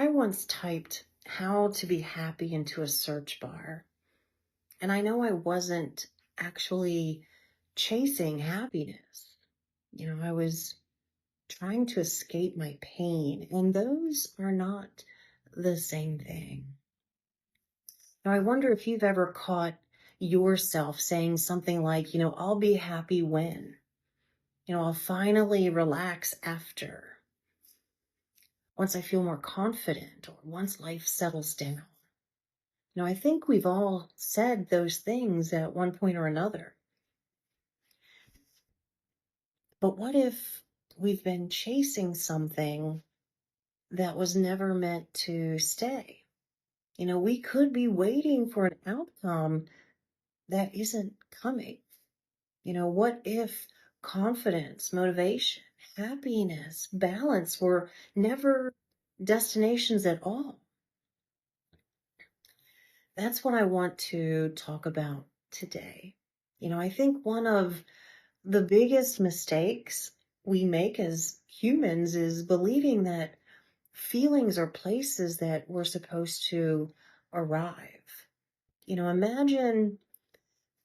I once typed how to be happy into a search bar, and I know I wasn't actually chasing happiness. I was trying to escape my pain, and those are not the same thing. Now, I wonder if you've ever caught yourself saying something like, I'll be happy when, I'll finally relax after, once I feel more confident, or once life settles down. I think we've all said those things at one point or another. But what if we've been chasing something that was never meant to stay? We could be waiting for an outcome that isn't coming. What if confidence, motivation, happiness, balance were never destinations at all? That's what I want to talk about today. I think one of the biggest mistakes we make as humans is believing that feelings are places that we're supposed to arrive. Imagine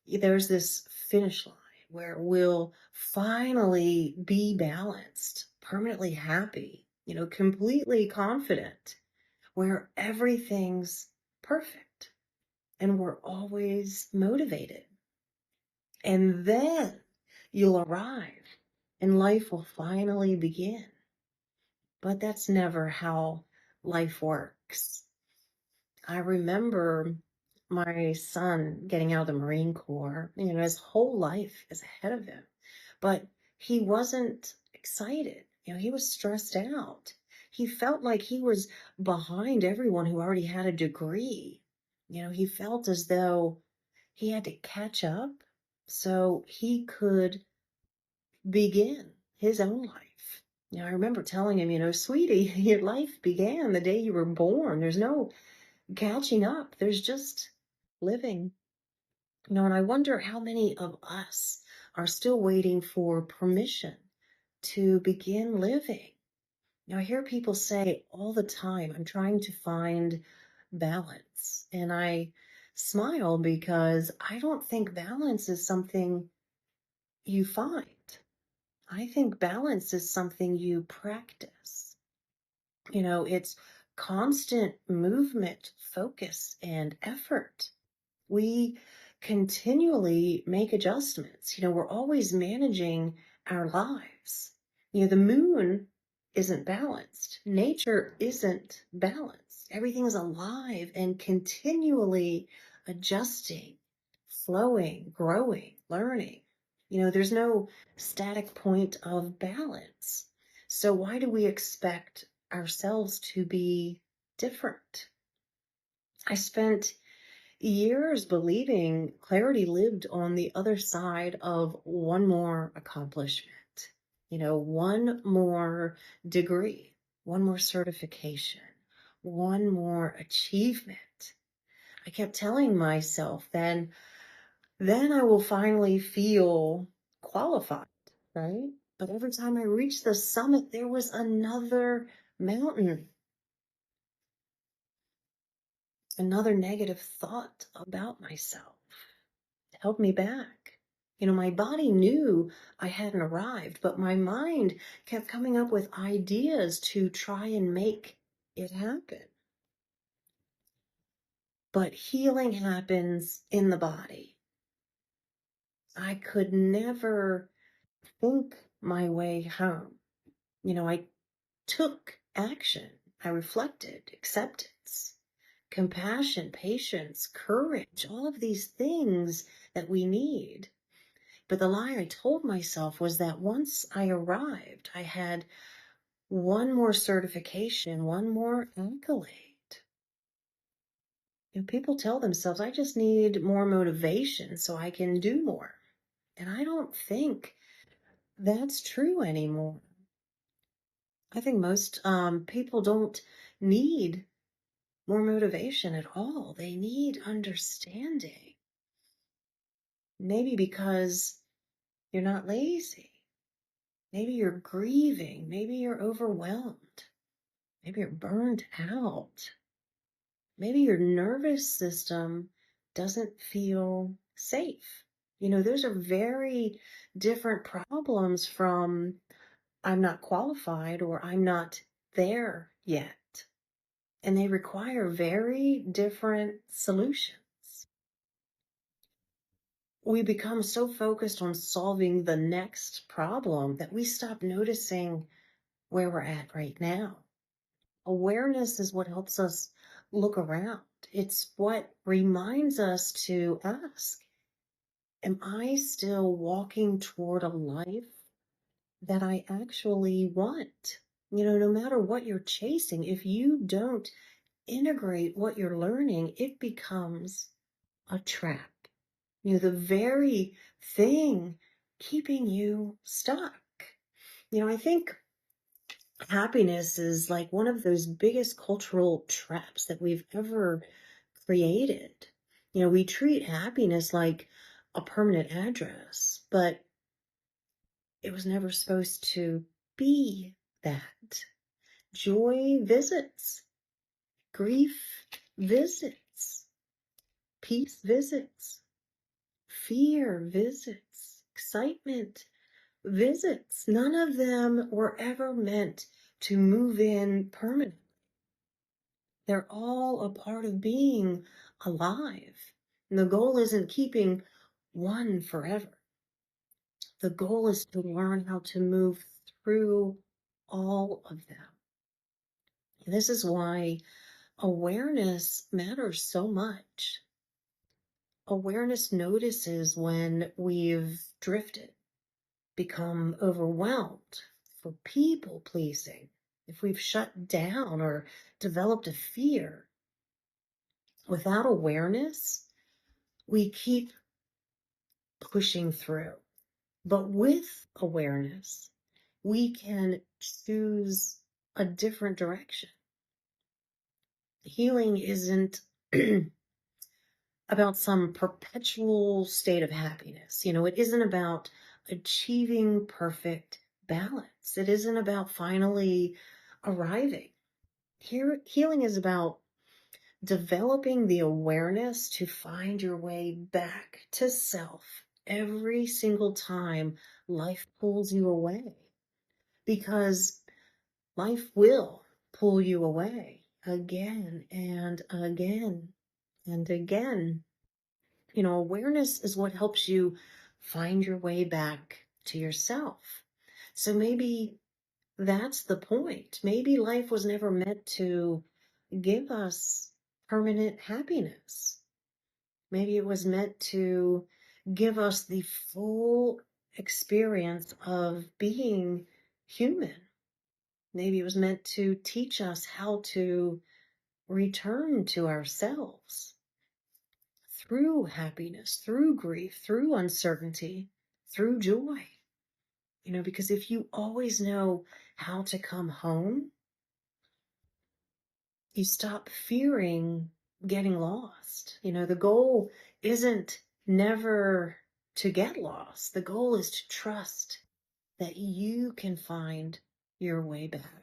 there's this finish line where we'll finally be balanced, permanently happy, completely confident, where everything's perfect and we're always motivated. And then you'll arrive and life will finally begin. But that's never how life works. I remember my son getting out of the Marine Corps. His whole life is ahead of him, but he wasn't excited. He was stressed out. He felt like he was behind everyone who already had a degree. He felt as though he had to catch up so he could begin his own life. I remember telling him, sweetie, your life began the day you were born. There's no catching up. There's just living. And I wonder how many of us are still waiting for permission to begin living. I hear people say all the time, I'm trying to find balance. And I smile because I don't think balance is something you find. I think balance is something you practice. It's constant movement, focus, and effort. We continually make adjustments. We're always managing our lives. The moon isn't balanced. Nature isn't balanced. Everything's alive and continually adjusting, flowing, growing, learning. There's no static point of balance. So why do we expect ourselves to be different? I spent years believing clarity lived on the other side of one more accomplishment, one more degree, one more certification, one more achievement. I kept telling myself then I will finally feel qualified, right? But every time I reached the summit, there was another mountain, another negative thought about myself to help me back. My body knew I hadn't arrived, but my mind kept coming up with ideas to try and make it happen. But healing happens in the body. I could never think my way home. I took action. I reflected, acceptance, compassion, patience, courage, all of these things that we need. But the lie I told myself was that once I arrived, I had one more certification, one more accolade. People tell themselves, I just need more motivation so I can do more. And I don't think that's true anymore. I think most people don't need more motivation at all. They need understanding. Maybe because you're not lazy. Maybe you're grieving. Maybe you're overwhelmed. Maybe you're burned out. Maybe your nervous system doesn't feel safe. Those are very different problems from I'm not qualified or I'm not there yet. And they require very different solutions. We become so focused on solving the next problem that we stop noticing where we're at right now. Awareness is what helps us look around. It's what reminds us to ask, am I still walking toward a life that I actually want? No matter what you're chasing, if you don't integrate what you're learning, it becomes a trap. The very thing keeping you stuck. I think happiness is like one of those biggest cultural traps that we've ever created. We treat happiness like a permanent address, but it was never supposed to be that. Joy visits, grief visits, peace visits, fear visits, excitement visits. None of them were ever meant to move in permanently. They're all a part of being alive. And the goal isn't keeping one forever. The goal is to learn how to move through all of them. And this is why awareness matters so much. Awareness notices when we've drifted, become overwhelmed for people pleasing, if we've shut down or developed a fear. Without awareness, we keep pushing through. But with awareness, we can choose a different direction. Healing isn't about some perpetual state of happiness. It isn't about achieving perfect balance. It isn't about finally arriving. Healing is about developing the awareness to find your way back to self every single time life pulls you away. Because life will pull you away again and again and again. Awareness is what helps you find your way back to yourself. So maybe that's the point. Maybe life was never meant to give us permanent happiness. Maybe it was meant to give us the full experience of being human. Maybe it was meant to teach us how to return to ourselves through happiness, through grief, through uncertainty, through joy. Because if you always know how to come home, you stop fearing getting lost. The goal isn't never to get lost. The goal is to trust that you can find your way back.